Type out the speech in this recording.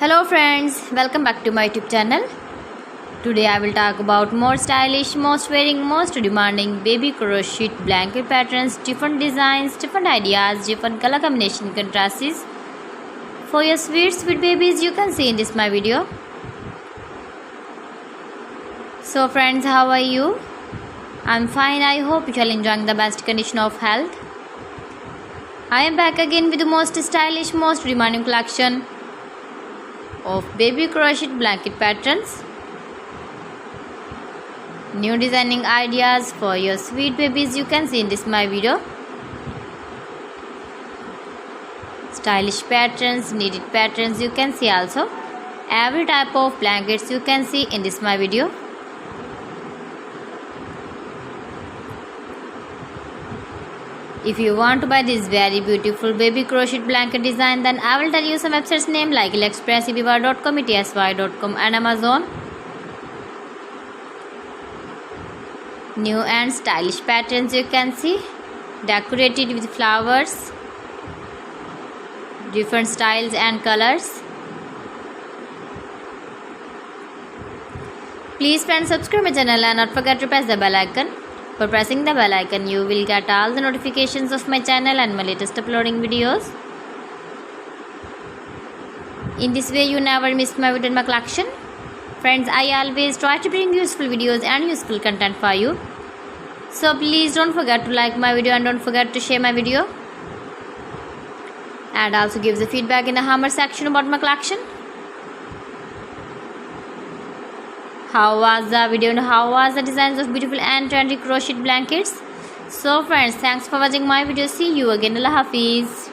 Hello friends, welcome back to my YouTube channel. Today I will talk about more stylish, most wearing, most demanding baby crochet blanket patterns, different designs, different ideas, different color combination contrasts for your sweet babies you can see in this my video. So friends, how are you? I'm fine. I hope you are enjoying the best condition of health. I am back again with the most stylish, most demanding collection of baby crochet blanket patterns. New designing ideas for your sweet babies you can see in this my video. Stylish patterns, needed patterns you can see also. Every type of blankets you can see in this my video. If you want to buy this very beautiful baby crochet blanket design, then I will tell you some websites name like AliExpress, eBay.com, ETSY.com and Amazon. New and stylish patterns you can see, decorated with flowers, different styles and colors. Please friends, subscribe my channel and not forget to press the bell icon. For pressing the bell icon, you will get all the notifications of my channel and my latest uploading videos. In this way, you never miss my video and my collection. Friends, I always try to bring useful videos and useful content for you. So please don't forget to like my video and don't forget to share my video. And also give the feedback in the comment section about my collection. How was the video and how was the designs of beautiful and trendy crochet blankets? So friends, thanks for watching my video. See you again. Allah Hafiz.